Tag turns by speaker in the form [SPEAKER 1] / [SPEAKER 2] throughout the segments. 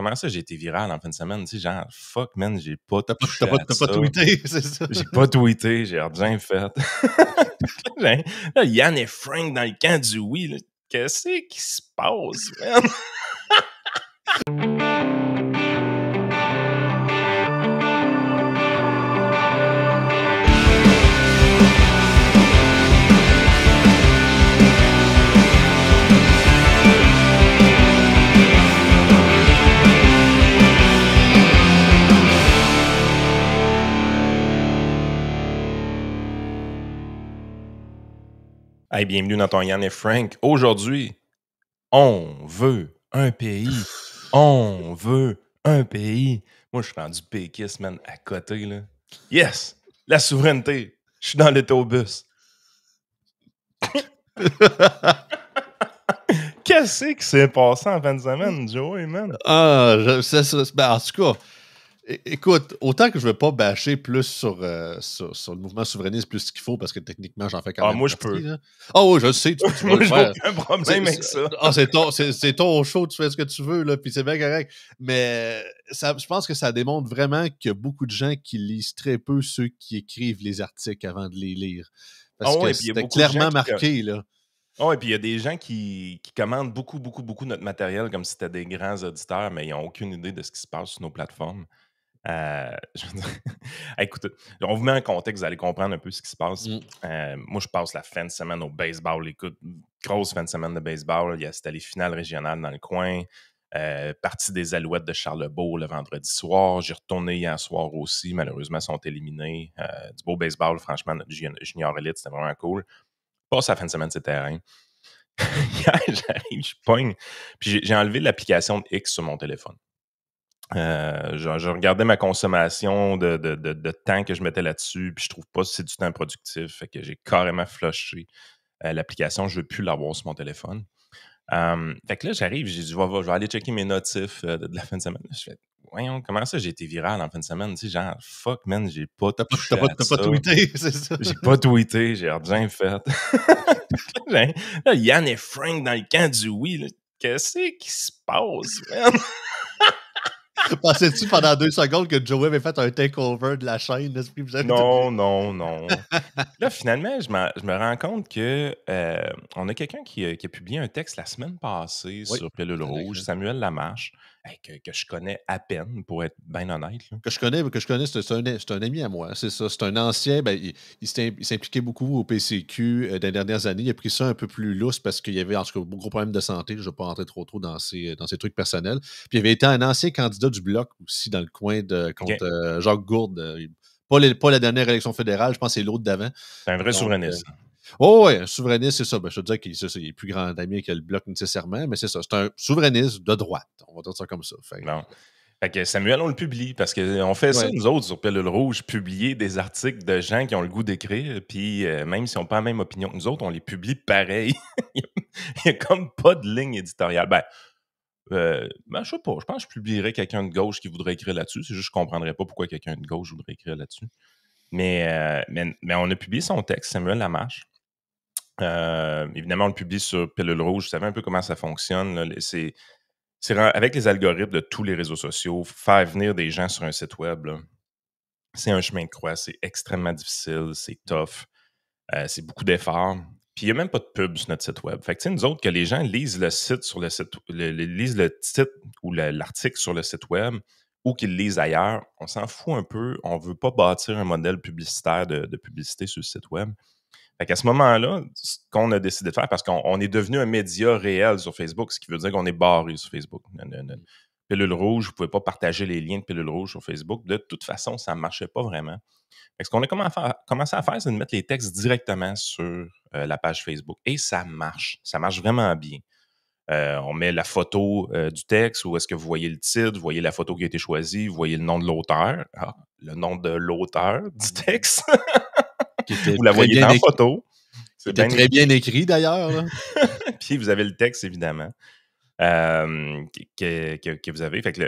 [SPEAKER 1] comment ça, j'ai été viral en fin de semaine? Tu sais, genre, fuck, man, j'ai pas touché
[SPEAKER 2] T'as
[SPEAKER 1] à
[SPEAKER 2] pas
[SPEAKER 1] ça.
[SPEAKER 2] tweeté, c'est ça.
[SPEAKER 1] J'ai pas tweeté, j'ai rien fait. Là, Yann et Frank dans le camp du oui, là. Qu'est-ce qui se passe, man? Hey, bienvenue dans ton Yann et Frank. Aujourd'hui, on veut un pays. On veut un pays. Moi, je suis rendu péquiste, man, à côté, là. Yes! La souveraineté. Je suis dans l'autobus. Qu'est-ce qui s'est passé en fin de semaine, Joey, man?
[SPEAKER 2] En tout cas, écoute, autant que je veux pas bâcher plus sur le mouvement souverainiste plus qu'il faut, parce que techniquement, j'en fais quand même
[SPEAKER 1] Moi, je
[SPEAKER 2] partie.
[SPEAKER 1] peux.
[SPEAKER 2] Là. Ah oui, je sais, tu vas
[SPEAKER 1] Moi,
[SPEAKER 2] le
[SPEAKER 1] j'ai
[SPEAKER 2] faire.
[SPEAKER 1] aucun problème avec ça.
[SPEAKER 2] C'est ton show, tu fais ce que tu veux, là, puis c'est bien correct. Mais je pense que ça démontre vraiment qu'il y a beaucoup de gens qui lisent très peu ceux qui écrivent les articles avant de les lire. Parce que
[SPEAKER 1] Puis il y a
[SPEAKER 2] c'était
[SPEAKER 1] beaucoup de gens
[SPEAKER 2] clairement
[SPEAKER 1] qui...
[SPEAKER 2] marqué, là.
[SPEAKER 1] et puis il y a des gens qui commandent beaucoup notre matériel comme si c'était des grands auditeurs, mais ils n'ont aucune idée de ce qui se passe sur nos plateformes. Je veux dire, écoutez, on vous met en contexte, vous allez comprendre un peu ce qui se passe. Moi, je passe la fin de semaine au baseball. Écoute, grosse fin de semaine de baseball. C'était les finales régionales dans le coin. Partie des Alouettes de Charlebourg le vendredi soir. J'ai retourné hier soir aussi. Malheureusement, ils sont éliminés. Du beau baseball, franchement, notre junior élite, c'était vraiment cool. Passe la fin de semaine de ces terrains. Hier, j'arrive, je pogne. Puis j'ai enlevé l'application de X sur mon téléphone. Je regardais ma consommation de temps que je mettais là-dessus, puis je trouve pas que c'est du temps productif. Fait que j'ai carrément flushé l'application. Je veux plus l'avoir sur mon téléphone. Fait que là, j'arrive, j'ai dit, je vais aller checker mes notifs de la fin de semaine. Je fais, voyons, comment ça, j'ai été viral en fin de semaine? Tu sais, genre, fuck, man, j'ai pas touché à
[SPEAKER 2] T'as
[SPEAKER 1] ça.
[SPEAKER 2] pas tweeté, c'est ça.
[SPEAKER 1] J'ai pas tweeté, j'ai rien fait. Là, Yann et Frank dans le camp du oui, là. Qu'est-ce qui se passe, man?
[SPEAKER 2] Pensais-tu pendant 2 secondes que Joey avait fait un takeover de la chaîne?
[SPEAKER 1] Non. Là, finalement, je me rends compte que on a quelqu'un qui a publié un texte la semaine passée
[SPEAKER 2] Oui,
[SPEAKER 1] sur Pilule Rouge, Samuel Lamarche, que je connais à peine, pour être bien honnête. Là.
[SPEAKER 2] que je connais, c'est un ami à moi, c'est ça. C'est un ancien, il s'est impliqué beaucoup au PCQ dans les dernières années. Il a pris ça un peu plus lousse parce qu'il y avait, en tout cas, beaucoup de problèmes de santé. Je ne vais pas rentrer trop dans ses trucs personnels. Puis il avait été un ancien candidat du Bloc aussi dans le coin contre Jacques Gourde. Pas la dernière élection fédérale, je pense que c'est l'autre d'avant.
[SPEAKER 1] C'est un vrai souverainiste.
[SPEAKER 2] Oui, un souverainiste, c'est ça. Je te dis qu'il est plus grand ami que le Bloc nécessairement, mais c'est ça. C'est un souverainiste de droite. On va dire ça comme ça.
[SPEAKER 1] Fait que Samuel, on le publie parce qu'on fait ça, nous autres, sur Pilule Rouge, publier des articles de gens qui ont le goût d'écrire, puis même s'ils n'ont pas la même opinion que nous autres, on les publie pareil. Il n'y a comme pas de ligne éditoriale. Je sais pas, je pense que je publierais quelqu'un de gauche qui voudrait écrire là-dessus. C'est juste que je ne comprendrais pas pourquoi quelqu'un de gauche voudrait écrire là-dessus. Mais on a publié son texte, Samuel Lamarche. Évidemment, on le publie sur Pilule Rouge. Vous savez un peu comment ça fonctionne. Là. C'est avec les algorithmes de tous les réseaux sociaux, faire venir des gens sur un site web, là, c'est un chemin de croix. C'est extrêmement difficile, c'est tough, c'est beaucoup d'efforts. Puis il n'y a même pas de pub sur notre site web. Fait que nous autres, que les gens lisent le site sur le site, lisent le titre ou l'article sur le site web ou qu'ils le lisent ailleurs, on s'en fout un peu. On ne veut pas bâtir un modèle publicitaire de publicité sur le site web. Fait qu'à ce moment-là, ce qu'on a décidé de faire, parce qu'on est devenu un média réel sur Facebook, ce qui veut dire qu'on est barré sur Facebook. Pilule Rouge, vous ne pouvez pas partager les liens de Pilule Rouge sur Facebook. De toute façon, ça ne marchait pas vraiment. Fait que ce qu'on a commencé à faire, c'est de mettre les textes directement sur la page Facebook. Et ça marche. Ça marche vraiment bien. On met la photo du texte, où est-ce que vous voyez le titre, vous voyez la photo qui a été choisie, vous voyez le nom de l'auteur. Le nom de l'auteur du texte. Vous la voyez dans la photo.
[SPEAKER 2] C'était très bien écrit, d'ailleurs.
[SPEAKER 1] Puis vous avez le texte, évidemment, que vous avez. Fait que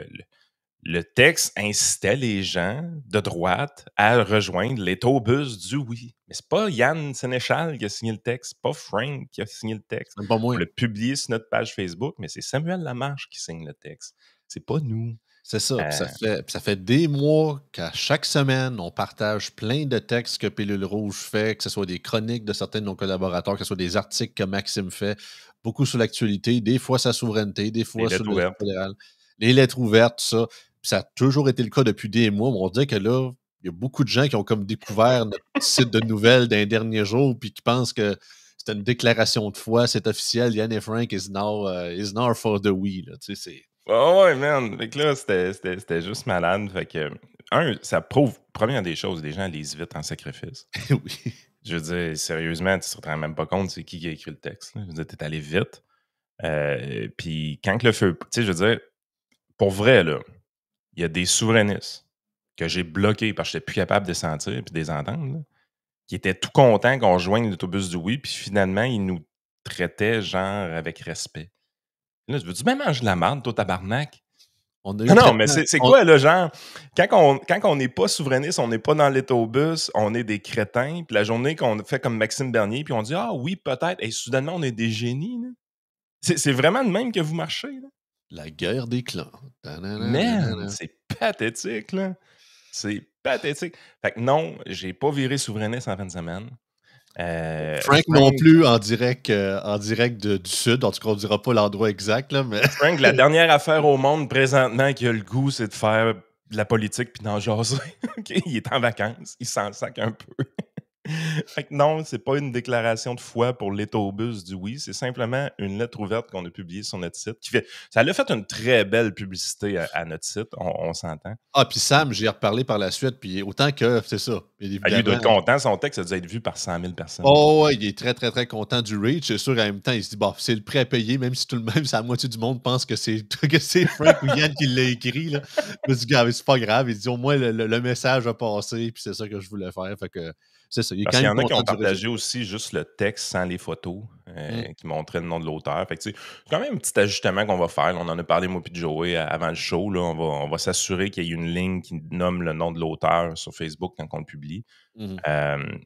[SPEAKER 1] le texte incitait les gens de droite à rejoindre l'autobus du oui. Mais c'est pas Yann Sénéchal qui a signé le texte, c'est pas Frank qui a signé le texte.
[SPEAKER 2] Même pas moi.
[SPEAKER 1] On l'a publié sur notre page Facebook, mais c'est Samuel Lamarche qui signe le texte. C'est pas nous.
[SPEAKER 2] C'est ça. Ça fait des mois qu'à chaque semaine, on partage plein de textes que Pilule Rouge fait, que ce soit des chroniques de certains de nos collaborateurs, que ce soit des articles que Maxime fait, beaucoup sur l'actualité, des fois sa souveraineté, des
[SPEAKER 1] Les
[SPEAKER 2] fois sur
[SPEAKER 1] lettres
[SPEAKER 2] le
[SPEAKER 1] ouvertes.
[SPEAKER 2] fédéral, les lettres ouvertes, tout ça. Puis ça a toujours été le cas depuis des mois. Mais on dirait que là, il y a beaucoup de gens qui ont comme découvert notre site de nouvelles d'un dernier jour, puis qui pensent que c'est une déclaration de foi, c'est officiel. Yann et Frank is now for the we. Là. Tu sais, c'est.
[SPEAKER 1] Oh ouais, man. Fait que là, c'était juste malade. Fait que, ça prouve, première des choses, les gens lisent vite en sacrifice.
[SPEAKER 2] Oui.
[SPEAKER 1] Je veux dire, sérieusement, tu te rends même pas compte c'est qui a écrit le texte. Là. Je veux dire, t'es allé vite. Puis quand que le feu. Tu sais, je veux dire, pour vrai, là, il y a des souverainistes que j'ai bloqués parce que j'étais plus capable de les sentir et de les entendre, là, qui étaient tout contents qu'on rejoigne l'autobus du oui, puis finalement, ils nous traitaient genre avec respect. Là, je veux-tu même manger de la merde, toi, tabarnak?
[SPEAKER 2] On a eu
[SPEAKER 1] Non,
[SPEAKER 2] le
[SPEAKER 1] non, mais
[SPEAKER 2] traitement.
[SPEAKER 1] c'est quoi, là, genre, quand on n'est pas souverainiste, on n'est pas dans l'autobus, on est des crétins, puis la journée qu'on fait comme Maxime Bernier, puis on dit « Ah oui, peut-être », et soudainement, on est des génies, là. C'est vraiment de même que vous marchez, là.
[SPEAKER 2] La guerre des clans.
[SPEAKER 1] Man,
[SPEAKER 2] Ta-na-na-na-na-na.
[SPEAKER 1] c'est pathétique, là. C'est pathétique. Fait que non, j'ai pas viré souverainiste en fin de semaine.
[SPEAKER 2] Frank non
[SPEAKER 1] Frank,
[SPEAKER 2] plus en direct du Sud. En tout cas, on ne dira pas l'endroit exact, là, mais
[SPEAKER 1] Frank, la dernière affaire au monde présentement qui a le goût, c'est de faire de la politique puis d'en jaser. OK? Il est en vacances, il s'en sac un peu. Fait que non, c'est pas une déclaration de foi pour l'autobus du oui, c'est simplement une lettre ouverte qu'on a publiée sur notre site. Ça a fait une très belle publicité à notre site, on s'entend.
[SPEAKER 2] ah, puis Sam, j'y ai reparlé par la suite, puis autant que, c'est ça, bien
[SPEAKER 1] Lui doit
[SPEAKER 2] évidemment.
[SPEAKER 1] être content, son texte a dû être vu par 100 000 personnes.
[SPEAKER 2] Oh, ouais, il est très, très, très content du reach. C'est sûr, en même temps, il se dit, bon, c'est le prêt à payer, même si tout le même, c'est la moitié du monde pense que c'est que c'est Frank ou Yann qui l'a écrit. Là. Je me dis, gars, c'est pas grave. Il dit, au moins, le message a passé, puis c'est ça que je voulais faire. Fait que, c'est ça. Il est
[SPEAKER 1] Parce
[SPEAKER 2] quand
[SPEAKER 1] qu'il y
[SPEAKER 2] même
[SPEAKER 1] en a qui
[SPEAKER 2] content
[SPEAKER 1] ont
[SPEAKER 2] du
[SPEAKER 1] partagé
[SPEAKER 2] résultat.
[SPEAKER 1] aussi juste le texte sans les photos
[SPEAKER 2] Mm.
[SPEAKER 1] qui montraient le nom de l'auteur. Fait que, tu sais, c'est quand même un petit ajustement qu'on va faire. Là, on en a parlé, moi et Joey, avant le show. Là, on va s'assurer qu'il y ait une ligne qui nomme le nom de l'auteur sur Facebook quand on le publie.
[SPEAKER 2] Mhm.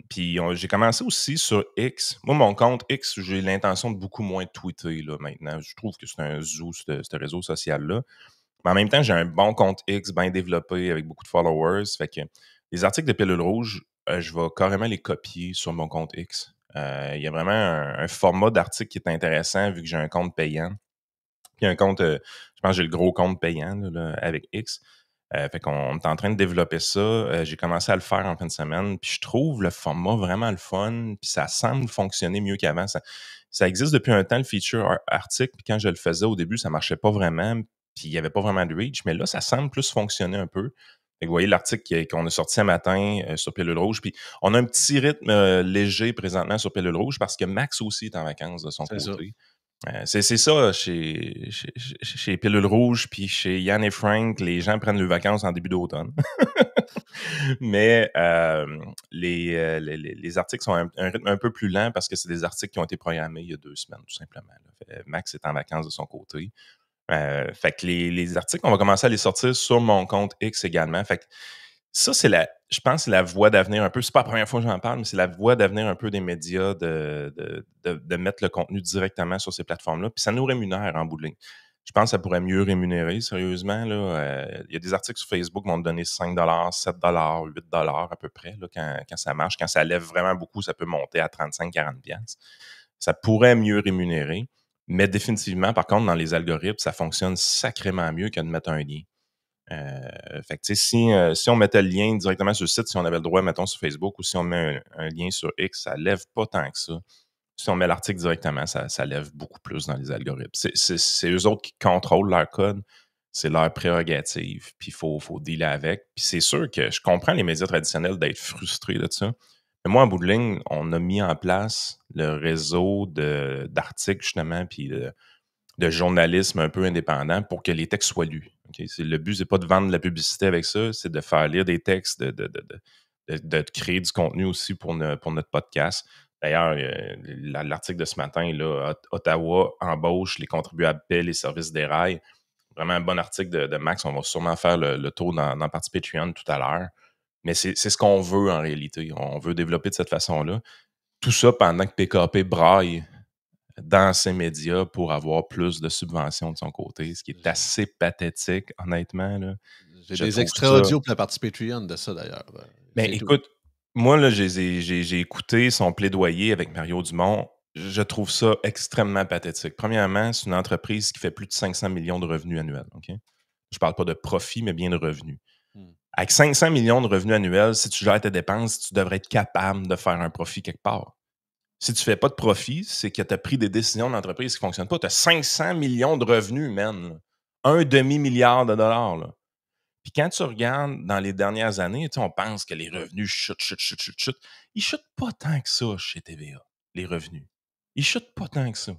[SPEAKER 1] Puis j'ai commencé aussi sur X. Moi, mon compte X, j'ai l'intention de beaucoup moins tweeter là, maintenant. Je trouve que c'est un zoo, ce réseau social-là. Mais en même temps, j'ai un bon compte X bien développé avec beaucoup de followers. Fait que les articles de Pilule Rouge, je vais carrément les copier sur mon compte X. Il y a vraiment un format d'article qui est intéressant vu que j'ai un compte payant. Puis un compte, je pense que j'ai le gros compte payant là, avec X. Fait qu'on est en train de développer ça. J'ai commencé à le faire en fin de semaine. Puis je trouve le format vraiment le fun. Puis ça semble fonctionner mieux qu'avant. Ça existe depuis un temps, le feature article. Puis quand je le faisais au début, ça marchait pas vraiment. Puis il n'y avait pas vraiment de reach. Mais là, ça semble plus fonctionner un peu. Fait que vous voyez l'article qu'on a sorti ce matin sur Pilule Rouge. Puis on a un petit rythme léger présentement sur Pilule Rouge parce que Max aussi est en vacances de son
[SPEAKER 2] C'est ça.
[SPEAKER 1] côté. C'est ça chez Pilule Rouge puis chez Yann et Frank, les gens prennent leurs vacances en début d'automne. Mais les articles sont un rythme un peu plus lent parce que c'est des articles qui ont été programmés il y a 2 semaines, tout simplement. Là. Max est en vacances de son côté. Fait que les articles, on va commencer à les sortir sur mon compte X également. Fait que ça, je pense que c'est la voie d'avenir un peu. C'est pas la première fois que j'en parle, mais c'est la voie d'avenir un peu des médias de mettre le contenu directement sur ces plateformes-là. Puis ça nous rémunère en bout de ligne. Je pense que ça pourrait mieux rémunérer, sérieusement. Il y a des articles sur Facebook qui vont te donner 5 7 8 à peu près là, quand ça marche. Quand ça lève vraiment beaucoup, ça peut monter à 35-40 $. Ça pourrait mieux rémunérer. Mais définitivement, par contre, dans les algorithmes, ça fonctionne sacrément mieux que de mettre un lien. Fait que, tu sais, si on mettait le lien directement sur le site, si on avait le droit, mettons, sur Facebook, ou si on met un lien sur X, ça lève pas tant que ça. Si on met l'article directement, ça lève beaucoup plus dans les algorithmes. C'est eux autres qui contrôlent leur code. C'est leur prérogative. Puis il faut dealer avec. Puis c'est sûr que je comprends les médias traditionnels d'être frustrés de ça. Mais moi, en bout de ligne, on a mis en place le réseau d'articles, justement, puis de journalisme un peu indépendant pour que les textes soient lus. Okay? Le but, c'est pas de vendre de la publicité avec ça, c'est de faire lire des textes, de créer du contenu aussi pour notre podcast. D'ailleurs, l'article de ce matin, là, Ottawa embauche les contribuables paient les services des rails. Vraiment un bon article de Max. On va sûrement faire le tour dans la partie Patreon tout à l'heure. Mais c'est ce qu'on veut en réalité. On veut développer de cette façon-là. Tout ça pendant que PKP braille dans ces médias pour avoir plus de subventions de son côté, ce qui est assez pathétique, honnêtement. Là.
[SPEAKER 2] J'ai
[SPEAKER 1] Je
[SPEAKER 2] des
[SPEAKER 1] trouve
[SPEAKER 2] extraits
[SPEAKER 1] ça...
[SPEAKER 2] audio pour la partie Patreon de ça, d'ailleurs.
[SPEAKER 1] Ben,
[SPEAKER 2] C'est tout.
[SPEAKER 1] écoute, moi, là, j'ai écouté son plaidoyer avec Mario Dumont. Je trouve ça extrêmement pathétique. Premièrement, c'est une entreprise qui fait plus de 500 millions de revenus annuels. OK? Je parle pas de profit, mais bien de revenus.
[SPEAKER 2] Hmm.
[SPEAKER 1] Avec 500 millions de revenus annuels, si tu gères tes dépenses, tu devrais être capable de faire un profit quelque part. Si tu fais pas de profit, c'est que tu as pris des décisions d'entreprise qui ne fonctionnent pas. Tu as 500 millions de revenus, man. Là. Un demi-milliard de dollars. Là. Puis quand tu regardes dans les dernières années, on pense que les revenus chutent. Ils chutent pas tant que ça chez TVA, les revenus. Ils chutent pas tant que ça.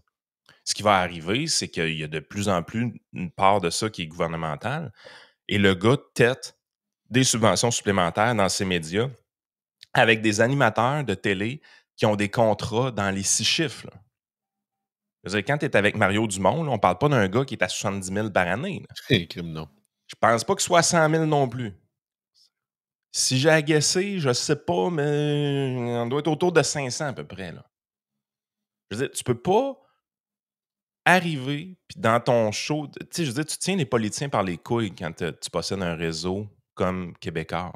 [SPEAKER 1] Ce qui va arriver, c'est qu'il y a de plus en plus une part de ça qui est gouvernementale. Et le gars tête des subventions supplémentaires dans ces médias avec des animateurs de télé qui ont des contrats dans les 6 chiffres. Là. Je veux dire, quand tu es avec Mario Dumont, là, on parle pas d'un gars qui est à 70 000 par année.
[SPEAKER 2] Crime, non.
[SPEAKER 1] Je pense pas que ce soit 100 000 non plus. Si j'ai agacé, je sais pas, mais on doit être autour de 500 à peu près. Là. Je veux dire, tu peux pas arriver, puis dans ton show, tu sais, je veux dire, tu tiens les politiciens par les couilles quand tu possèdes un réseau comme Québécois.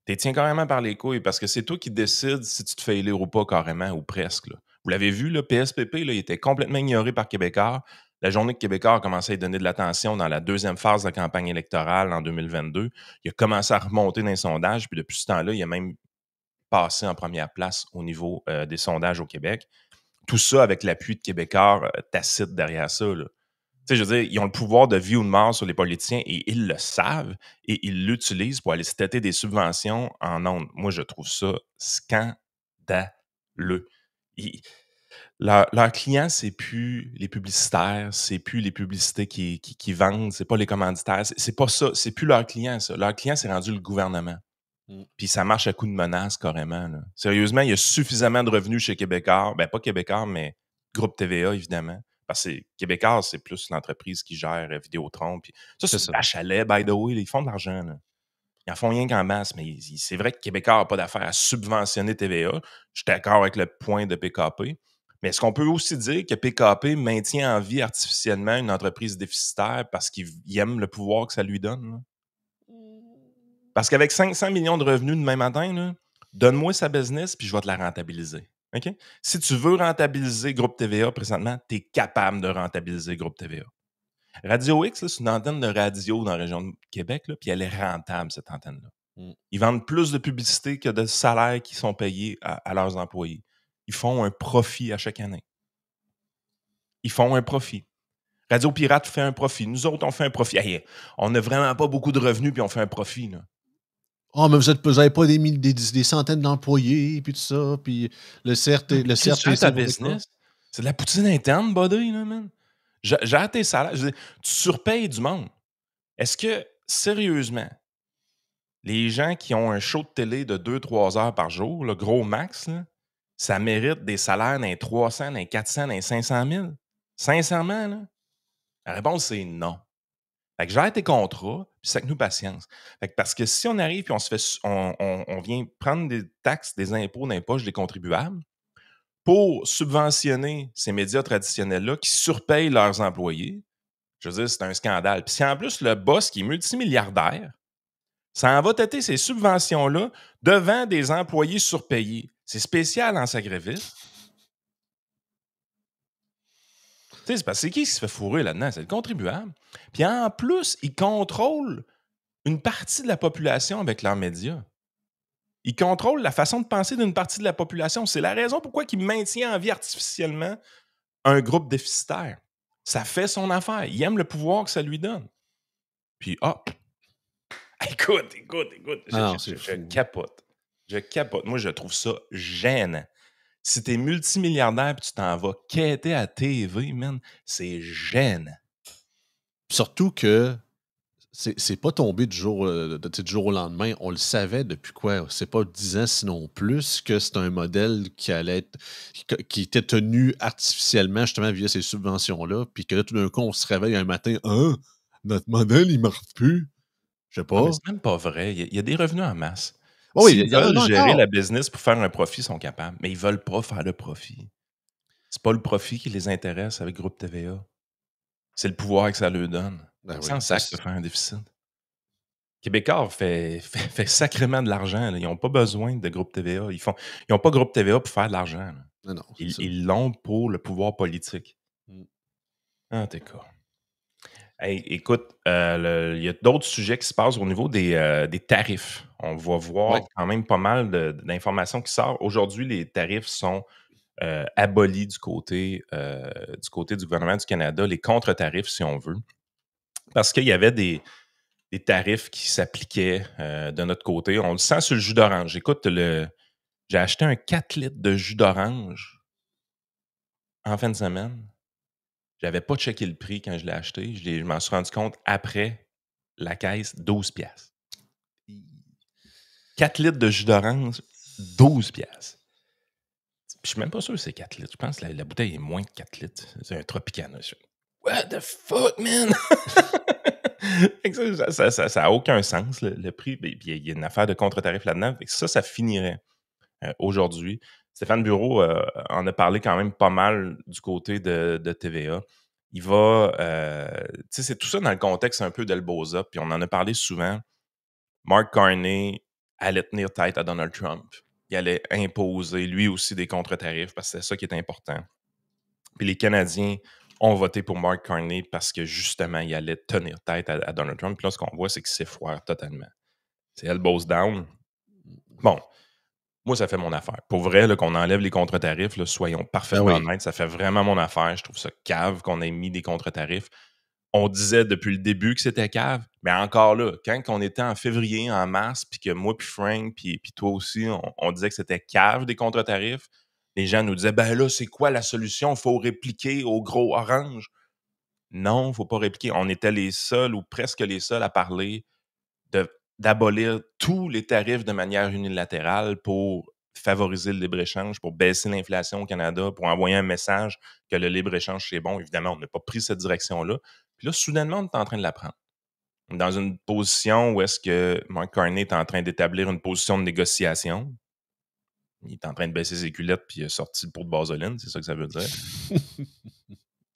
[SPEAKER 1] Tu les tiens carrément par les couilles parce que c'est toi qui décides si tu te fais élire ou pas carrément, ou presque. Là. Vous l'avez vu, le PSPP, là, il était complètement ignoré par Québécois. La journée que Québécois a commencé à lui donner de l'attention dans la deuxième phase de la campagne électorale en 2022, il a commencé à remonter dans les sondages, puis depuis ce temps-là, il a même passé en première place au niveau des sondages au Québec. Tout ça avec l'appui de Québécois tacite derrière ça. Là. Tu sais, je veux dire, ils ont le pouvoir de vie ou de mort sur les politiciens et ils le savent et ils l'utilisent pour aller se têter des subventions en ondes. Moi, je trouve ça scandaleux. Leurs clients, c'est plus les publicitaires, c'est plus les publicités qui vendent, c'est pas les commanditaires, c'est pas ça, c'est plus leurs clients, ça. Leurs clients, c'est rendu le gouvernement. Puis ça marche à coup de menace, carrément. Là. Sérieusement, il y a suffisamment de revenus chez Québécois. Ben, pas Québécois, mais Groupe TVA, évidemment. Parce que Québécois, c'est plus l'entreprise qui gère Vidéotron. Puis ça, c'est une vache à lait, by the way. Là, ils font de l'argent. Là. Ils en font rien qu'en masse, mais c'est vrai que Québécois n'a pas d'affaire à subventionner TVA. Je suis d'accord avec le point de PKP. Mais est-ce qu'on peut aussi dire que PKP maintient en vie artificiellement une entreprise déficitaire parce qu'il aime le pouvoir que ça lui donne? Là? Parce qu'avec 500 millions de revenus demain matin, là, donne-moi sa business puis je vais te la rentabiliser. OK? Si tu veux rentabiliser Groupe TVA présentement, tu es capable de rentabiliser Groupe TVA. Radio X, là, c'est une antenne de radio dans la région de Québec, là, puis elle est rentable, cette antenne-là. Ils vendent plus de publicité que de salaires qui sont payés à leurs employés. Ils font un profit à chaque année. Ils font un profit. Radio Pirate fait un profit. Nous autres, on fait un profit. Hey, on n'a vraiment pas beaucoup de revenus, puis on fait un profit. Là.
[SPEAKER 2] Oh, mais vous n'avez pas des centaines d'employés, puis tout ça, puis le CRT, le CRTC.
[SPEAKER 1] Ta business. C'est de la poutine interne, buddy, là, man. J'ai tes salaires. Je veux dire, tu surpayes du monde. Est-ce que, sérieusement, les gens qui ont un show de télé de 2-3 heures par jour, le gros max, là, ça mérite des salaires d'un 300, d'un 400, d'un 500 000? Sincèrement, là? La réponse, c'est non. Fait que gère tes contrats, puis c'est avec nous patience. Fait que parce que si on arrive puis on vient prendre des taxes, des impôts dans les poches des contribuables pour subventionner ces médias traditionnels-là qui surpayent leurs employés, je veux dire, c'est un scandale. Puis si en plus le boss qui est multimilliardaire, ça en va têter ces subventions-là devant des employés surpayés. C'est spécial en sacrifice. Tu sais, c'est parce que c'est qui se fait fourrer là-dedans? C'est le contribuable. Puis en plus, ils contrôlent une partie de la population avec leurs médias. Ils contrôlent la façon de penser d'une partie de la population. C'est la raison pourquoi ils maintiennent en vie artificiellement un groupe déficitaire. Ça fait son affaire. Il aime le pouvoir que ça lui donne. Puis, hop. Écoute. Je capote. Je capote. Moi, je trouve ça gênant. Si t'es multimilliardaire et tu t'en vas quêter à TV, man, c'est gênant.
[SPEAKER 2] Surtout que c'est pas tombé du jour au lendemain. On le savait depuis quoi? C'est pas 10 ans, sinon plus, que c'est un modèle qui était tenu artificiellement, justement, via ces subventions-là. Puis que là, tout d'un coup, on se réveille un matin, notre modèle, il marche plus. Je sais pas.
[SPEAKER 1] Mais c'est même pas vrai. Il y a des revenus en masse.
[SPEAKER 2] Oui,
[SPEAKER 1] S'ils veulent gérer la business pour faire un profit, ils sont capables. Mais ils veulent pas faire de profit. C'est pas le profit qui les intéresse avec Groupe TVA. C'est le pouvoir que ça leur donne.
[SPEAKER 2] Ben
[SPEAKER 1] Ils
[SPEAKER 2] oui,
[SPEAKER 1] s'en sacrent de faire un déficit. Québécois fait sacrément de l'argent, là. Ils ont pas besoin de Groupe TVA. Ils ont pas Groupe TVA pour faire de l'argent, là.
[SPEAKER 2] non, non, c'est
[SPEAKER 1] Ils
[SPEAKER 2] ça.
[SPEAKER 1] ils l'ont pour le pouvoir politique.
[SPEAKER 2] Mmh.
[SPEAKER 1] En tout cas. Hey, écoute, il y a d'autres sujets qui se passent au niveau des tarifs. On va
[SPEAKER 2] Ouais.
[SPEAKER 1] voir quand même pas mal d'informations qui sortent. Aujourd'hui, les tarifs sont abolis du côté du gouvernement du Canada, les contre-tarifs, si on veut, parce qu'il y avait des tarifs qui s'appliquaient de notre côté. On le sent sur le jus d'orange. Écoute, j'ai acheté un 4 litres de jus d'orange en fin de semaine. J'avais pas checké le prix quand je l'ai acheté. Je m'en suis rendu compte après la caisse, 12 piastres. 4 litres de jus d'orange, 12 piastres. Je suis même pas sûr que c'est 4 litres. Je pense que la bouteille est moins de 4 litres. C'est un Tropicana. What the fuck, man? Fait que ça a aucun sens, le prix. Puis il y a une affaire de contre-tarif là-dedans. Fait que ça finirait aujourd'hui. Stéphane Bureau en a parlé quand même pas mal du côté de TVA. Il va... tu sais, c'est tout ça dans le contexte un peu d'Elboza, puis on en a parlé souvent. Mark Carney allait tenir tête à Donald Trump. Il allait imposer, lui aussi, des contre-tarifs, parce que c'est ça qui est important. Puis les Canadiens ont voté pour Mark Carney parce que, justement, il allait tenir tête à Donald Trump. Puis là, ce qu'on voit, c'est qu'il s'effoire totalement. C'est elbows down. Bon, moi, ça fait mon affaire. Pour vrai, là, qu'on enlève les contre-tarifs, là, soyons
[SPEAKER 2] Ben
[SPEAKER 1] parfaitement
[SPEAKER 2] oui.
[SPEAKER 1] honnêtes, ça fait vraiment mon affaire. Je trouve ça cave qu'on ait mis des contre-tarifs. On disait depuis le début que c'était cave, mais encore là, quand on était en février, en mars, puis que moi, puis Frank, puis toi aussi, on disait que c'était cave des contre-tarifs, les gens nous disaient, ben là, c'est quoi la solution? Il faut répliquer au gros orange. Non, il ne faut pas répliquer. On était les seuls ou presque les seuls à parler d'abolir tous les tarifs de manière unilatérale pour favoriser le libre-échange, pour baisser l'inflation au Canada, pour envoyer un message que le libre-échange, c'est bon. Évidemment, on n'a pas pris cette direction-là. Puis là, soudainement, on est en train de la prendre. Dans une position où est-ce que Mark Carney est en train d'établir une position de négociation. Il est en train de baisser ses culottes puis il a sorti le pot de vaseline, c'est ça que ça veut dire.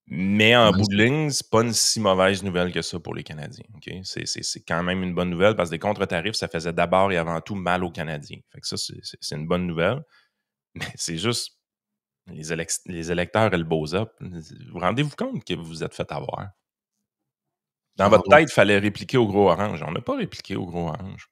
[SPEAKER 1] Mais en
[SPEAKER 2] Ouais,
[SPEAKER 1] bout de ligne, c'est pas une si mauvaise nouvelle que ça pour les Canadiens. OK? C'est quand même une bonne nouvelle parce que des contre-tarifs, ça faisait d'abord et avant tout mal aux Canadiens. Fait que ça, c'est une bonne nouvelle. Mais c'est juste les électeurs et le beaux-up. Vous rendez-vous compte que vous vous êtes fait avoir? Dans votre
[SPEAKER 2] en
[SPEAKER 1] tête, il fallait répliquer au gros orange. On n'a pas répliqué au gros orange.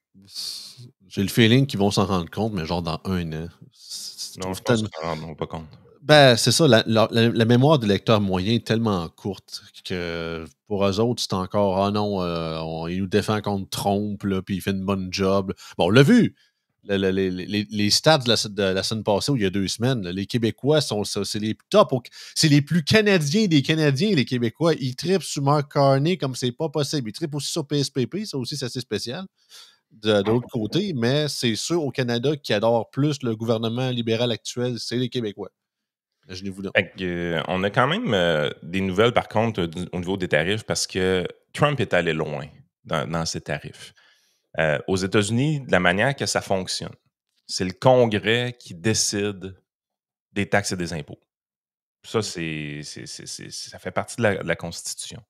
[SPEAKER 2] j'ai le feeling qu'ils vont s'en rendre compte, mais genre dans 1 an. Je
[SPEAKER 1] Non,
[SPEAKER 2] trouve
[SPEAKER 1] je pense
[SPEAKER 2] tellement
[SPEAKER 1] qu'ils s'en rendront pas compte.
[SPEAKER 2] ben, c'est ça, la mémoire du lecteur moyen est tellement courte que pour eux autres, c'est encore: «Ah non, il nous défend contre Trump, là, puis il fait une bonne job». Bon, on l'a vu, les stats de la semaine passée ou il y a 2 semaines, là, les Québécois sont ça c'est les top au c'est les plus Canadiens des Canadiens, les Québécois. Ils trippent sur Mark Carney comme c'est pas possible. Ils trippent aussi sur PSPP, ça aussi, c'est assez spécial de l'autre côté, mais c'est ceux au Canada qui adorent plus le gouvernement libéral actuel, c'est les Québécois. Imaginez-vous donc.
[SPEAKER 1] Fait que, on a quand même des nouvelles, par contre, au niveau des tarifs, parce que Trump est allé loin dans ses tarifs. Aux États-Unis, de la manière que ça fonctionne, c'est le Congrès qui décide des taxes et des impôts. Ça, ça fait partie de la Constitution.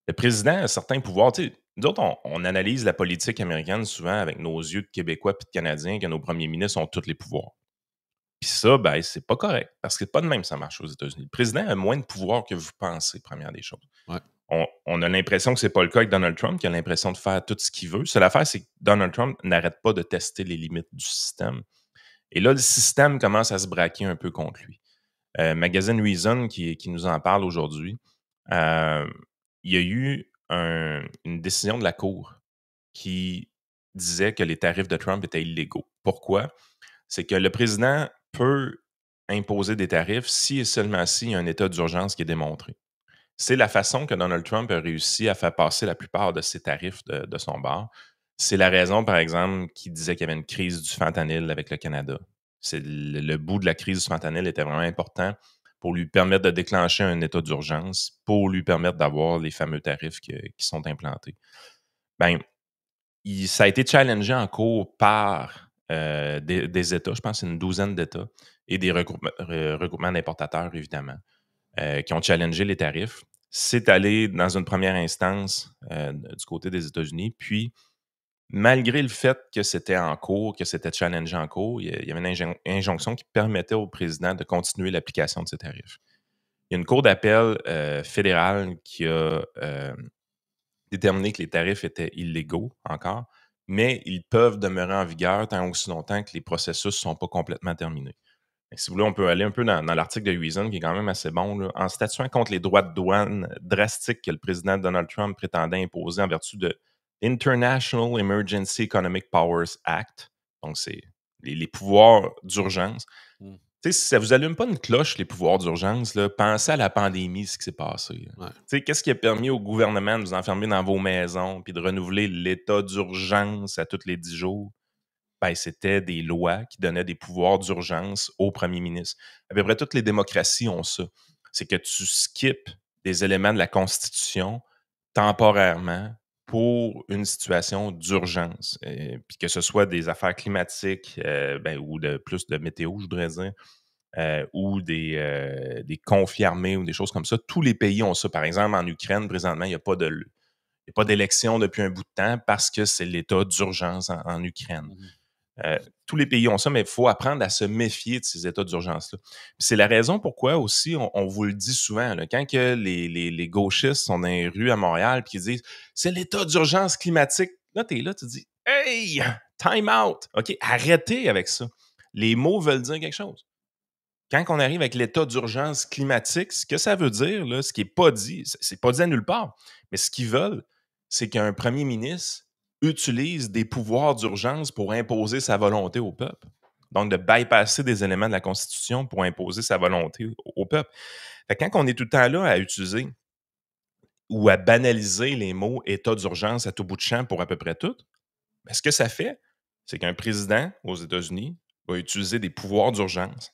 [SPEAKER 1] Le président a certains pouvoirs. Tu sais, nous autres, on analyse la politique américaine souvent avec nos yeux de Québécois et de Canadiens, que nos premiers ministres ont tous les pouvoirs. Puis ça, ben, c'est pas correct, parce que c'est pas de même que ça marche aux États-Unis. Le président a moins de pouvoir que vous pensez, première des choses.
[SPEAKER 2] Ouais.
[SPEAKER 1] On a l'impression que c'est pas le cas avec Donald Trump, qui a l'impression de faire tout ce qu'il veut. Seule affaire, c'est que Donald Trump n'arrête pas de tester les limites du système. Et là, le système commence à se braquer un peu contre lui. Magazine Reason, qui nous en parle aujourd'hui, euh, il y a eu une décision de la Cour qui disait que les tarifs de Trump étaient illégaux. Pourquoi? C'est que le président peut imposer des tarifs si et seulement s'il y a un état d'urgence qui est démontré. C'est la façon que Donald Trump a réussi à faire passer la plupart de ses tarifs de son bord. C'est la raison, par exemple, qu'il disait qu'il y avait une crise du fentanyl avec le Canada. C'est le bout de la crise du fentanyl était vraiment important pour lui permettre de déclencher un état d'urgence, pour lui permettre d'avoir les fameux tarifs qui sont implantés. Ben, ça a été challengé en cours par des États, je pense que c'est une douzaine d'États, et des regroupements d'importateurs, évidemment, qui ont challengé les tarifs. C'est allé dans une première instance du côté des États-Unis, puis malgré le fait que c'était en cours, que c'était challengé en cours, il y avait une injonction qui permettait au président de continuer l'application de ces tarifs. Il y a une cour d'appel fédérale qui a déterminé que les tarifs étaient illégaux encore, mais ils peuvent demeurer en vigueur tant aussi longtemps que les processus ne sont pas complètement terminés. Si vous voulez, on peut aller un peu dans l'article de Reason, qui est quand même assez bon. Là. En statuant contre les droits de douane drastiques que le président Donald Trump prétendait imposer en vertu de l'International Emergency Economic Powers Act, donc c'est les pouvoirs d'urgence.
[SPEAKER 2] Mm.
[SPEAKER 1] Si ça ne vous allume pas une cloche, les pouvoirs d'urgence, là, pensez à la pandémie, ce qui s'est passé.
[SPEAKER 2] Ouais.
[SPEAKER 1] Qu'est-ce qui a permis au gouvernement de vous enfermer dans vos maisons puis de renouveler l'état d'urgence à tous les 10 jours? Ben, c'était des lois qui donnaient des pouvoirs d'urgence au premier ministre. À peu près toutes les démocraties ont ça. C'est que tu skippes des éléments de la Constitution temporairement pour une situation d'urgence. Puis que ce soit des affaires climatiques ou plus de météo, je voudrais dire, ou des conflits armés ou des choses comme ça. Tous les pays ont ça. Par exemple, en Ukraine, présentement, il n'y a pas d'élection depuis un bout de temps parce que c'est l'état d'urgence en Ukraine. Tous les pays ont ça, mais il faut apprendre à se méfier de ces états d'urgence-là. C'est la raison pourquoi aussi, on vous le dit souvent, là, quand que les gauchistes sont dans les rues à Montréal et qu'ils disent « c'est l'état d'urgence climatique », là, tu es là, tu dis « Hey, time out! OK, arrêtez avec ça. » Les mots veulent dire quelque chose. Quand on arrive avec l'état d'urgence climatique, ce que ça veut dire, là, ce qui n'est pas dit, c'est pas dit à nulle part, mais ce qu'ils veulent, c'est qu'un premier ministre utilise des pouvoirs d'urgence pour imposer sa volonté au peuple. Donc, de bypasser des éléments de la Constitution pour imposer sa volonté au peuple. Fait que quand on est tout le temps là à utiliser ou à banaliser les mots état d'urgence à tout bout de champ pour à peu près tout, bien, ce que ça fait, c'est qu'un président aux États-Unis va utiliser des pouvoirs d'urgence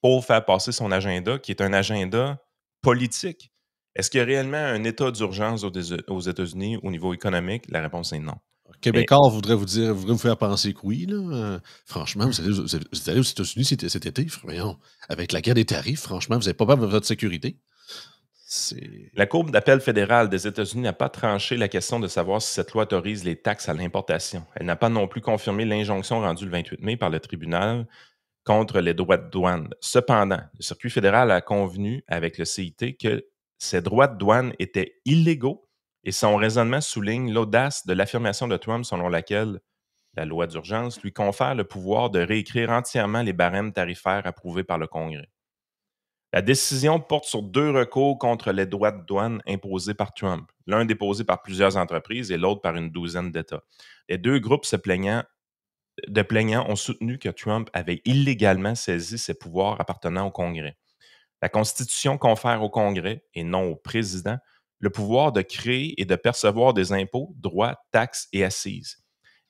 [SPEAKER 1] pour faire passer son agenda, qui est un agenda politique. Est-ce qu'il y a réellement un état d'urgence aux États-Unis au niveau économique? La réponse est non.
[SPEAKER 2] Québécois voudrait vous faire penser que oui. Là. Franchement, vous êtes allé aux États-Unis cet été. Voyons, avec la guerre des tarifs, franchement, vous n'avez pas peur de votre sécurité.
[SPEAKER 1] La Cour d'appel fédérale des États-Unis n'a pas tranché la question de savoir si cette loi autorise les taxes à l'importation. Elle n'a pas non plus confirmé l'injonction rendue le 28 mai par le tribunal contre les droits de douane. Cependant, le circuit fédéral a convenu avec le CIT que ces droits de douane étaient illégaux et son raisonnement souligne l'audace de l'affirmation de Trump selon laquelle la loi d'urgence lui confère le pouvoir de réécrire entièrement les barèmes tarifaires approuvés par le Congrès. La décision porte sur 2 recours contre les droits de douane imposés par Trump, l'un déposé par plusieurs entreprises et l'autre par une douzaine d'États. Les 2 groupes plaignants ont soutenu que Trump avait illégalement saisi ses pouvoirs appartenant au Congrès. La Constitution confère au Congrès, et non au président, le pouvoir de créer et de percevoir des impôts, droits, taxes et assises.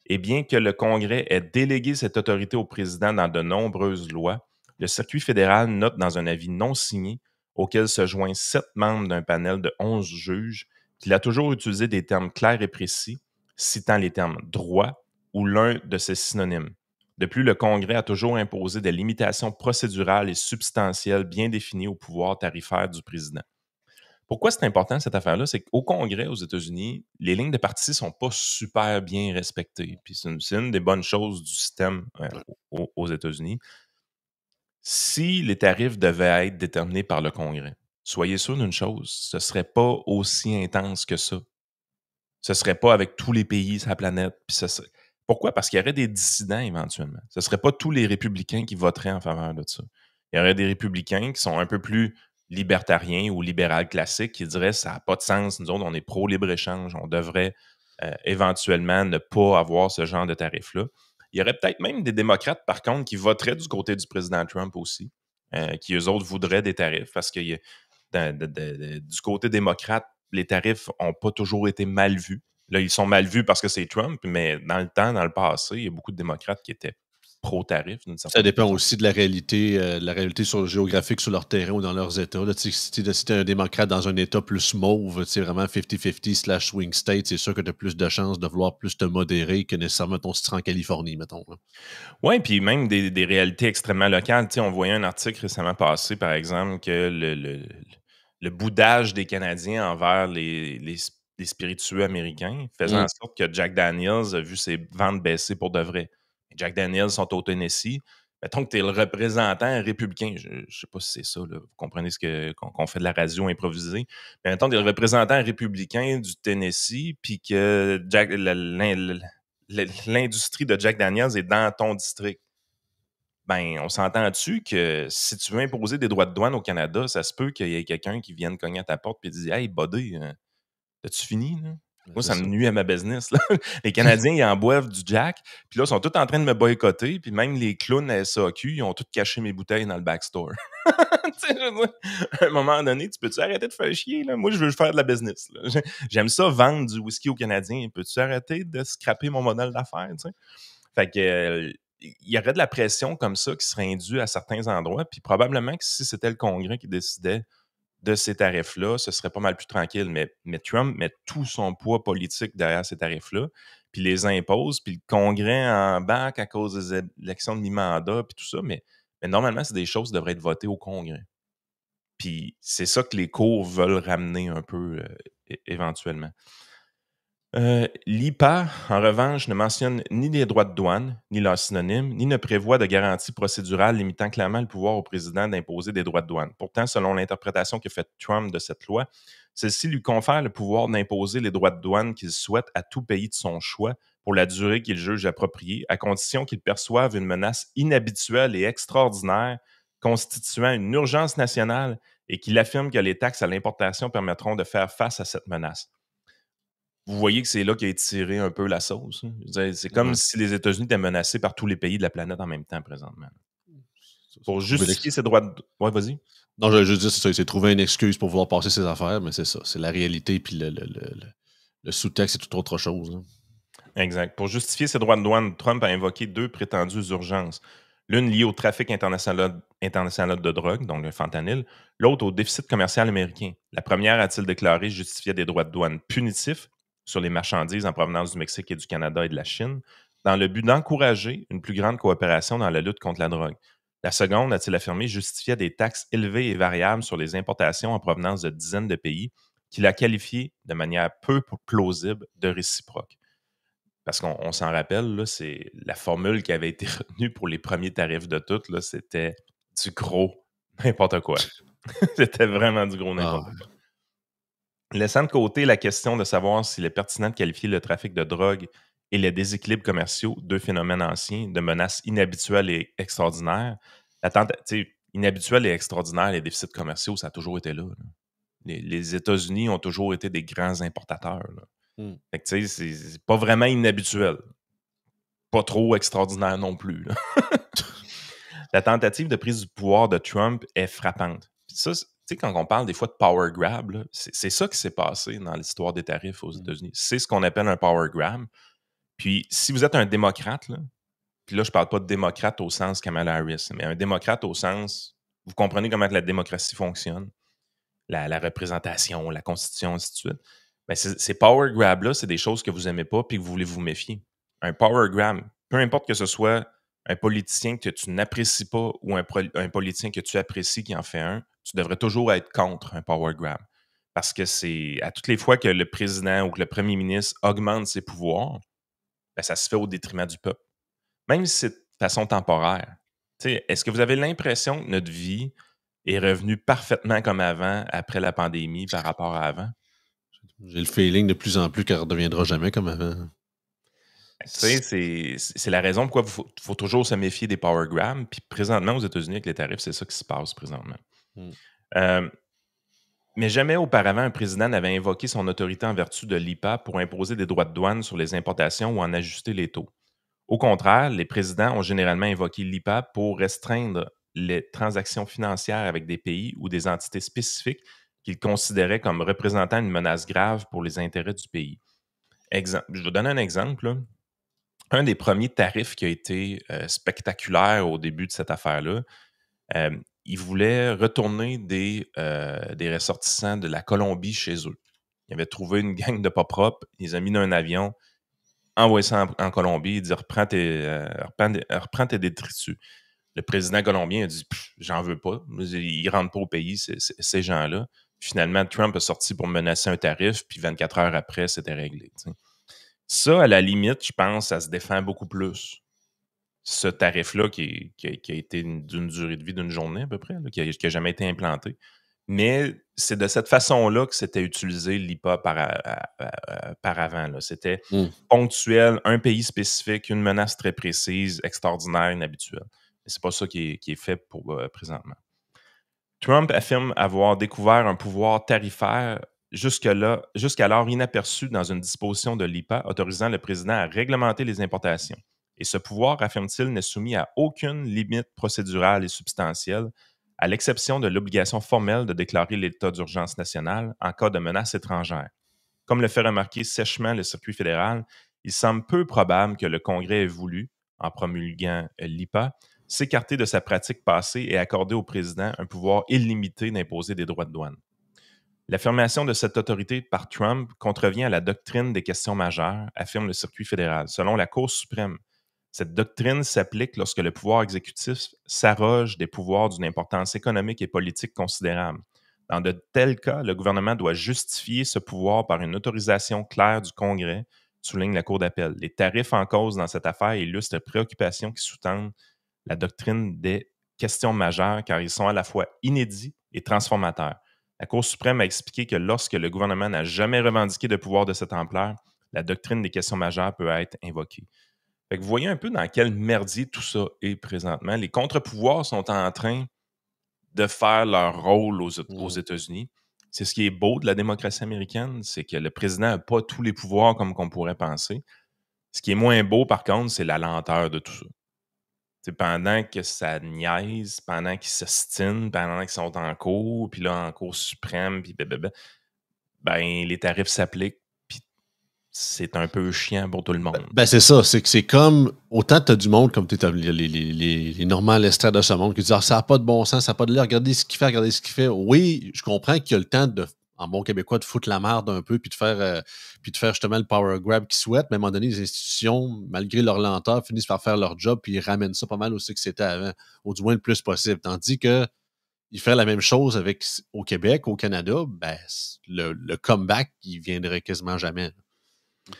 [SPEAKER 1] Et bien que le Congrès ait délégué cette autorité au président dans de nombreuses lois, le circuit fédéral note dans un avis non signé, auquel se joignent 7 membres d'un panel de 11 juges, qu'il a toujours utilisé des termes clairs et précis, citant les termes « droit » ou l'un de ses synonymes. De plus, le Congrès a toujours imposé des limitations procédurales et substantielles bien définies au pouvoir tarifaire du président. Pourquoi c'est important, cette affaire-là? C'est qu'au Congrès, aux États-Unis, les lignes de parti ne sont pas super bien respectées. Puis c'est une des bonnes choses du système aux États-Unis. Si les tarifs devaient être déterminés par le Congrès, soyez sûr d'une chose, ce ne serait pas aussi intense que ça. Ce ne serait pas avec tous les pays sur la planète. Pourquoi? Parce qu'il y aurait des dissidents éventuellement. Ce ne serait pas tous les républicains qui voteraient en faveur de ça. Il y aurait des républicains qui sont un peu plus libertariens ou libéral classiques qui diraient ça n'a pas de sens, nous autres, on est pro-libre-échange, on devrait éventuellement ne pas avoir ce genre de tarifs-là. Il y aurait peut-être même des démocrates, par contre, qui voteraient du côté du président Trump aussi, qui eux autres voudraient des tarifs parce que du côté démocrate, les tarifs n'ont pas toujours été mal vus. Là, ils sont mal vus parce que c'est Trump, mais dans le temps, dans le passé, il y a beaucoup de démocrates qui étaient pro-tarif d'une
[SPEAKER 2] Ça
[SPEAKER 1] certaine
[SPEAKER 2] dépend
[SPEAKER 1] façon.
[SPEAKER 2] aussi de la réalité géographique sur leur terrain ou dans leurs États. Là, si tu es un démocrate dans un État plus mauve, vraiment 50-50 / swing state, c'est sûr que tu as plus de chances de vouloir plus te modérer que nécessairement ton titre en Californie, mettons.
[SPEAKER 1] Oui, puis même des réalités extrêmement locales. Tu sais, on voyait un article récemment passé, par exemple, que le boudage des Canadiens envers les spiritueux américains faisait
[SPEAKER 2] Mm.
[SPEAKER 1] en sorte que Jack Daniels a vu ses ventes baisser pour de vrai. Jack Daniels sont au Tennessee. Mettons que tu es le représentant républicain. Je ne sais pas si c'est ça, là. Vous comprenez qu'on fait de la radio improvisée. Mais mettons que tu es le représentant républicain du Tennessee, puis que l'industrie de Jack Daniels est dans ton district. Ben, on s'entend dessus que si tu veux imposer des droits de douane au Canada, ça se peut qu'il y ait quelqu'un qui vienne cogner à ta porte et dire Hey, buddy, as-tu fini? Là?
[SPEAKER 2] Ouais,
[SPEAKER 1] Moi,
[SPEAKER 2] c'est
[SPEAKER 1] ça me
[SPEAKER 2] ça.
[SPEAKER 1] nuit à ma business. Là. Les Canadiens, ils en boivent du Jack. Puis là, ils sont tous en train de me boycotter. Puis même les clowns à SAQ, ils ont tous caché mes bouteilles dans le backstore. Tu sais, je veux dire, à un moment donné, tu peux-tu arrêter de faire chier? Là? Moi, je veux faire de la business. Là. J'aime ça vendre du whisky aux Canadiens. Peux-tu arrêter de scraper mon modèle d'affaires? Tu sais? Fait que il y aurait de la pression comme ça qui serait induite à certains endroits. Puis probablement que si c'était le Congrès qui décidait de ces tarifs-là, ce serait pas mal plus tranquille. Mais Trump met tout son poids politique derrière ces tarifs-là, puis les impose, puis le Congrès embarque à cause des élections de mi-mandat, puis tout ça. Mais normalement, c'est des choses qui devraient être votées au Congrès. Puis c'est ça que les cours veulent ramener un peu éventuellement. L'IPA, en revanche, ne mentionne ni les droits de douane, ni leurs synonymes, ni ne prévoit de garantie procédurale limitant clairement le pouvoir au président d'imposer des droits de douane. Pourtant, selon l'interprétation que fait Trump de cette loi, celle-ci lui confère le pouvoir d'imposer les droits de douane qu'il souhaite à tout pays de son choix pour la durée qu'il juge appropriée, à condition qu'il perçoive une menace inhabituelle et extraordinaire constituant une urgence nationale et qu'il affirme que les taxes à l'importation permettront de faire face à cette menace. Vous voyez que c'est là qu'a été tirée un peu la sauce. Hein. Je veux dire, c'est comme
[SPEAKER 2] Ouais.
[SPEAKER 1] si les États-Unis étaient menacés par tous les pays de la planète en même temps présentement. Pour
[SPEAKER 2] Trouver
[SPEAKER 1] justifier ses droits de... Ouais, vas-y.
[SPEAKER 2] Non, je juste dire, c'est ça, c'est trouver une excuse pour pouvoir passer ses affaires, mais c'est ça. C'est la réalité, puis le sous-texte, c'est tout autre chose. Là.
[SPEAKER 1] Exact. Pour justifier ses droits de douane, Trump a invoqué deux prétendues urgences. L'une liée au trafic international de drogue, donc le fentanyl, l'autre au déficit commercial américain. La première a-t-il déclaré justifier des droits de douane punitifs sur les marchandises en provenance du Mexique et du Canada et de la Chine, dans le but d'encourager une plus grande coopération dans la lutte contre la drogue. La seconde, a-t-il affirmé, justifiait des taxes élevées et variables sur les importations en provenance de dizaines de pays, qu'il a qualifié de manière peu plausible de réciproque. Parce qu'on s'en rappelle, là, c'est la formule qui avait été retenue pour les premiers tarifs de toutes, là, c'était du gros n'importe quoi. C'était vraiment du gros n'importe
[SPEAKER 2] Ah,
[SPEAKER 1] quoi. Laissant de côté la question de savoir s'il est pertinent de qualifier le trafic de drogue et les déséquilibres commerciaux, deux phénomènes anciens, de menaces inhabituelles et extraordinaires, la tentative inhabituelle et extraordinaire, les déficits commerciaux, ça a toujours été là. Là. Les États-Unis ont toujours été des grands importateurs. Là.
[SPEAKER 2] hmm.
[SPEAKER 1] Fait que, tu sais, c'est pas vraiment inhabituel. Pas trop extraordinaire non plus. Là. La tentative de prise du pouvoir de Trump est frappante. Puis ça, tu sais, quand on parle des fois de power grab, là, c'est ça qui s'est passé dans l'histoire des tarifs aux États-Unis. C'est ce qu'on appelle un power grab. Puis si vous êtes un démocrate, là, puis là, je parle pas de démocrate au sens Kamala Harris, mais un démocrate au sens, vous comprenez comment que la démocratie fonctionne, la représentation, la constitution, ainsi de suite. Ben, ces power grabs-là, c'est des choses que vous aimez pas puis que vous voulez vous méfier. Un power grab, peu importe que ce soit un politicien que tu n'apprécies pas ou un politicien que tu apprécies qui en fait un, tu devrais toujours être contre un power grab. Parce que c'est à toutes les fois que le président ou que le premier ministre augmente ses pouvoirs, ben, ça se fait au détriment du peuple. Même si c'est de façon temporaire. Est-ce que vous avez l'impression que notre vie est revenue parfaitement comme avant après la pandémie par rapport à avant?
[SPEAKER 2] J'ai le feeling de plus en plus qu'elle ne redeviendra jamais comme avant.
[SPEAKER 1] C'est la raison pourquoi il faut toujours se méfier des power grabs. Puis présentement, aux États-Unis, avec les tarifs, c'est ça qui se passe présentement.
[SPEAKER 2] Hmm.
[SPEAKER 1] Mais jamais auparavant, un président n'avait invoqué son autorité en vertu de l'IPA pour imposer des droits de douane sur les importations ou en ajuster les taux. Au contraire, les présidents ont généralement invoqué l'IPA pour restreindre les transactions financières avec des pays ou des entités spécifiques qu'ils considéraient comme représentant une menace grave pour les intérêts du pays. Je vais donner un exemple. Là. un des premiers tarifs qui a été spectaculaire au début de cette affaire-là. Ils voulaient retourner des ressortissants de la Colombie chez eux. Ils avaient trouvé une gang de pas propres, ils les ont mis dans un avion, envoyé ça en Colombie, ils dit reprends tes détritus. Le président colombien a dit j'en veux pas, ils rentrent pas au pays, ces gens-là. Finalement, Trump est sorti pour menacer un tarif, puis 24 heures après, c'était réglé. T'sais. Ça, à la limite, je pense, ça se défend beaucoup plus. Ce tarif-là qui a été d'une durée de vie d'une journée à peu près, là, qui n'a jamais été implanté. Mais c'est de cette façon-là que c'était utilisé l'IPA par avant. Là. C'était ponctuel, un pays spécifique, une menace très précise, extraordinaire, inhabituelle. Mais c'est pas ça qui est fait pour présentement. Trump affirme avoir découvert un pouvoir tarifaire jusqu'alors inaperçu dans une disposition de l'IPA autorisant le président à réglementer les importations. Et ce pouvoir, affirme-t-il, n'est soumis à aucune limite procédurale et substantielle, à l'exception de l'obligation formelle de déclarer l'état d'urgence nationale en cas de menace étrangère. Comme le fait remarquer sèchement le circuit fédéral, il semble peu probable que le Congrès ait voulu, en promulguant l'IPA, s'écarter de sa pratique passée et accorder au président un pouvoir illimité d'imposer des droits de douane. L'affirmation de cette autorité par Trump contrevient à la doctrine des questions majeures, affirme le circuit fédéral. Selon la Cour suprême, cette doctrine s'applique lorsque le pouvoir exécutif s'arroge des pouvoirs d'une importance économique et politique considérable. Dans de tels cas, le gouvernement doit justifier ce pouvoir par une autorisation claire du Congrès, souligne la Cour d'appel. Les tarifs en cause dans cette affaire illustrent les préoccupations qui sous-tendent la doctrine des questions majeures car ils sont à la fois inédits et transformateurs. La Cour suprême a expliqué que lorsque le gouvernement n'a jamais revendiqué de pouvoir de cette ampleur, la doctrine des questions majeures peut être invoquée. Fait que vous voyez un peu dans quel merdier tout ça est présentement. Les contre-pouvoirs sont en train de faire leur rôle aux États-Unis. C'est ce qui est beau de la démocratie américaine, c'est que le président n'a pas tous les pouvoirs comme qu'on pourrait penser. Ce qui est moins beau, par contre, c'est la lenteur de tout ça. T'sais, pendant que ça niaise, pendant qu'ils s'ostinent, pendant qu'ils sont en cours, puis là, en cour suprême, puis ben, les tarifs s'appliquent, puis c'est un peu chiant pour tout le monde.
[SPEAKER 2] Ben c'est ça, c'est que c'est comme, autant tu as du monde comme tu les Normands Lester de ce monde qui disent ah, ça n'a pas de bon sens, ça n'a pas de l'air, regardez ce qu'il fait, regardez ce qu'il fait. Oui, je comprends qu'il y a le temps de, en bon québécois, de foutre la merde un peu puis de faire justement le power grab qu'ils souhaitent, mais à un moment donné, les institutions, malgré leur lenteur, finissent par faire leur job puis ils ramènent ça pas mal aussi que c'était avant, ou du moins le plus possible. Tandis que il fait la même chose au Québec, au Canada, ben le comeback, il viendrait quasiment jamais.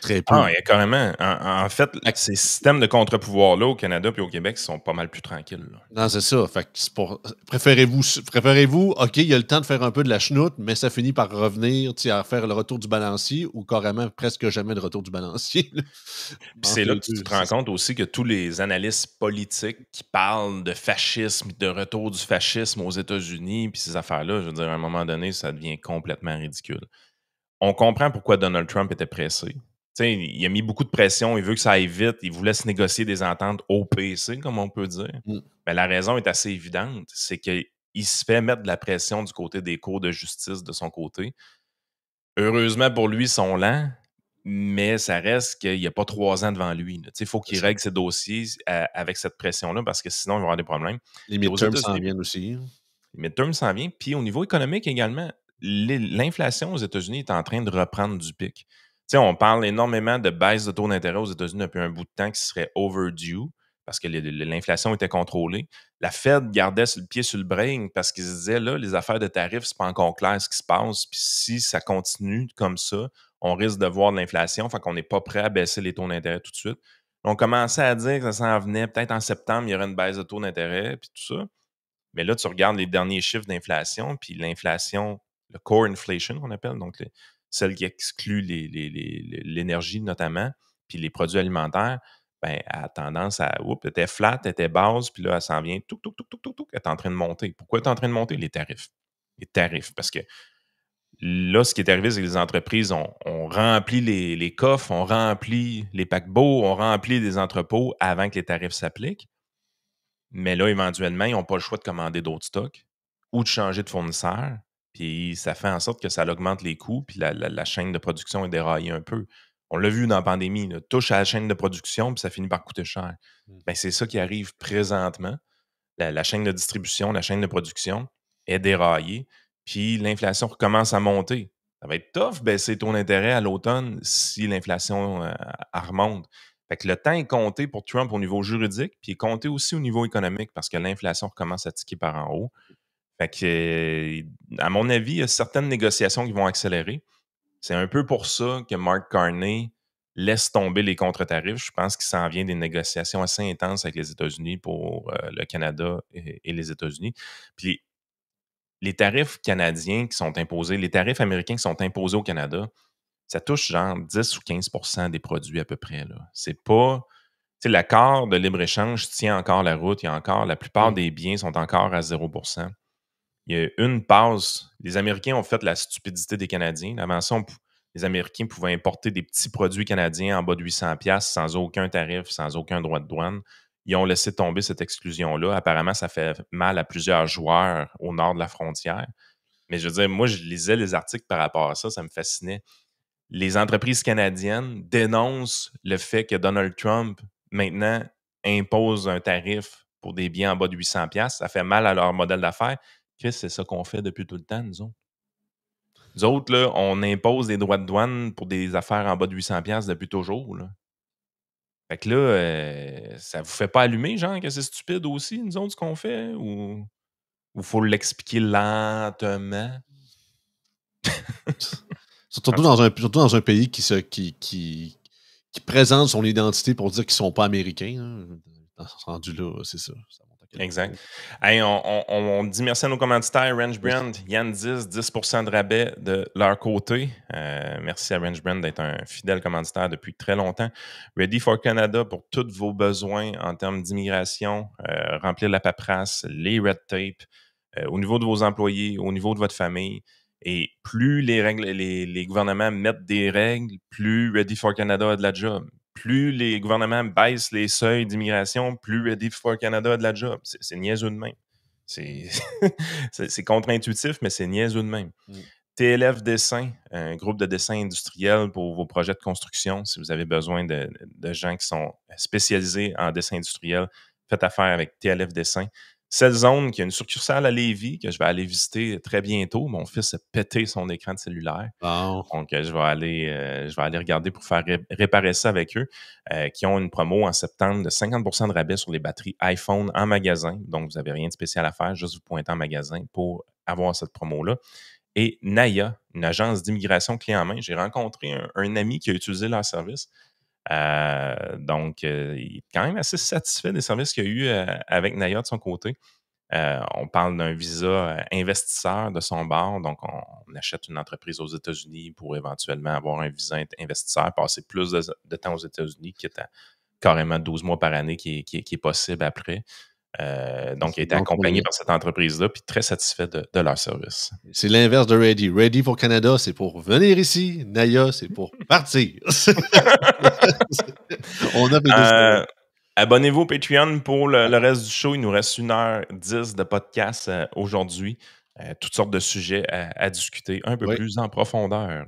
[SPEAKER 2] Très peu.
[SPEAKER 1] Ah, il y a carrément. En fait, ces systèmes de contre-pouvoir-là au Canada et au Québec sont pas mal plus tranquilles. Là.
[SPEAKER 2] Non, c'est ça. Fait que préférez-vous, OK, il y a le temps de faire un peu de la chenoute, mais ça finit par revenir à faire le retour du balancier ou carrément presque jamais de retour du balancier.
[SPEAKER 1] Puis c'est là que tu te rends compte aussi que tous les analystes politiques qui parlent de fascisme, de retour du fascisme aux États-Unis, puis ces affaires-là, je veux dire, à un moment donné, ça devient complètement ridicule. On comprend pourquoi Donald Trump était pressé. T'sais, il a mis beaucoup de pression, il veut que ça aille vite, il voulait se négocier des ententes au PC, comme on peut dire. Mais la raison est assez évidente, c'est qu'il se fait mettre de la pression du côté des cours de justice de son côté. Heureusement pour lui, ils sont lents, mais ça reste qu'il n'y a pas 3 ans devant lui. Il faut qu'il règle ses dossiers avec cette pression-là parce que sinon, il va y avoir des problèmes.
[SPEAKER 2] Les midterms s'en viennent aussi.
[SPEAKER 1] Les midterms s'en viennent. Puis au niveau économique également, l'inflation aux États-Unis est en train de reprendre du pic. On parle énormément de baisse de taux d'intérêt aux États-Unis depuis un bout de temps qui serait overdue parce que l'inflation était contrôlée. La Fed gardait le pied sur le break parce qu'ils se disaient, là, les affaires de tarifs, c'est pas encore clair ce qui se passe. Puis si ça continue comme ça, on risque de voir de l'inflation. Fait qu'on n'est pas prêt à baisser les taux d'intérêt tout de suite. On commençait à dire que ça s'en venait. Peut-être en septembre, il y aurait une baisse de taux d'intérêt, puis tout ça. Mais là, tu regardes les derniers chiffres d'inflation, puis l'inflation, le core inflation qu'on appelle, donc celle qui exclut l'énergie notamment, puis les produits alimentaires, ben, elle a tendance à, elle était flat, elle était basse, puis là, elle s'en vient, elle est en train de monter. Pourquoi elle est en train de monter? Les tarifs. Les tarifs, parce que là, ce qui est arrivé, c'est que les entreprises ont rempli les coffres, ont rempli les paquebots, ont rempli les entrepôts avant que les tarifs s'appliquent. Mais là, éventuellement, ils n'ont pas le choix de commander d'autres stocks ou de changer de fournisseur. Puis ça fait en sorte que ça augmente les coûts, puis la chaîne de production est déraillée un peu. On l'a vu dans la pandémie, là, touche à la chaîne de production, puis ça finit par coûter cher. Ben, c'est ça qui arrive présentement. La chaîne de distribution, la chaîne de production est déraillée, puis l'inflation recommence à monter. Ça va être tough baisser ton intérêt à l'automne si l'inflation elle remonte. Fait que le temps est compté pour Trump au niveau juridique, puis il est compté aussi au niveau économique parce que l'inflation recommence à tiquer par en haut. Fait que, à mon avis, il y a certaines négociations qui vont accélérer. C'est un peu pour ça que Mark Carney laisse tomber les contre-tarifs. Je pense qu'il s'en vient des négociations assez intenses avec les États-Unis pour le Canada et les États-Unis. Puis les tarifs canadiens qui sont imposés, les tarifs américains qui sont imposés au Canada, ça touche genre 10 ou 15 des produits à peu près, là. C'est pas. Tu sais, l'accord de libre-échange tient encore la route. Il y a encore. La plupart
[SPEAKER 2] Mmh.
[SPEAKER 1] des biens sont encore à 0%. Il y a une passe. Les Américains ont fait la stupidité des Canadiens. Avant ça, les Américains pouvaient importer des petits produits canadiens en bas de 800$ sans aucun tarif, sans aucun droit de douane. Ils ont laissé tomber cette exclusion-là. Apparemment, ça fait mal à plusieurs joueurs au nord de la frontière. Mais je veux dire, moi, je lisais les articles par rapport à ça, ça me fascinait. Les entreprises canadiennes dénoncent le fait que Donald Trump, maintenant, impose un tarif pour des biens en bas de 800$. Ça fait mal à leur modèle d'affaires. Chris, c'est ça qu'on fait depuis tout le temps, nous autres. Nous autres, là, on impose des droits de douane pour des affaires en bas de 800$ depuis toujours, là. Fait que là, ça vous fait pas allumer, genre, que c'est stupide aussi, nous autres, ce qu'on fait? Ou faut l'expliquer lentement? En
[SPEAKER 2] Surtout
[SPEAKER 1] tout cas,
[SPEAKER 2] dans un pays qui présente son identité pour dire qu'ils sont pas américains, hein. Dans ce rendu là, c'est ça. Ça montre à quel point
[SPEAKER 1] exact. Hey, on dit merci à nos commanditaires, Range
[SPEAKER 2] oui.
[SPEAKER 1] Brand, Yann 10% de rabais de leur côté. Merci à Range Brand d'être un fidèle commanditaire depuis très longtemps. Ready for Canada pour tous vos besoins en termes d'immigration, remplir la paperasse, les red tape, au niveau de vos employés, au niveau de votre famille. Et plus les règles, les gouvernements mettent des règles, plus Ready for Canada a de la job. Plus les gouvernements baissent les seuils d'immigration, plus Ready for Canada a de la job. C'est niaiseux de même. C'est c'est contre-intuitif, mais c'est niaiseux de même.
[SPEAKER 2] Mmh.
[SPEAKER 1] TLF Dessin, un groupe de dessin industriel pour vos projets de construction. Si vous avez besoin de gens qui sont spécialisés en dessin industriel, faites affaire avec TLF Dessin. Zone qui a une succursale à Lévis, que je vais aller visiter très bientôt. Mon fils a pété son écran de cellulaire.
[SPEAKER 2] Bon.
[SPEAKER 1] Donc, je vais aller regarder pour faire réparer ça avec eux, qui ont une promo en septembre de 50% de rabais sur les batteries iPhone en magasin. Donc, vous n'avez rien de spécial à faire, juste vous pointer en magasin pour avoir cette promo-là. Et Naya, une agence d'immigration clé en main. J'ai rencontré un ami qui a utilisé leur service. Donc, il est quand même assez satisfait des services qu'il y a eu avec Naya de son côté. On parle d'un visa investisseur de son bord. Donc, on achète une entreprise aux États-Unis pour éventuellement avoir un visa investisseur, passer plus de temps aux États-Unis, qui est à carrément 12 mois par année qui est possible après. Donc, il a été
[SPEAKER 2] Donc,
[SPEAKER 1] accompagné par cette entreprise-là, puis très satisfait de leur service.
[SPEAKER 2] c'est l'inverse de Ready. Ready for Canada, c'est pour venir ici. Naya, c'est pour partir. On a les deux choses.
[SPEAKER 1] Abonnez-vous au Patreon pour le reste du show. Il nous reste 1h10 de podcast aujourd'hui. Toutes sortes de sujets à discuter un peu
[SPEAKER 2] Oui.
[SPEAKER 1] plus en profondeur.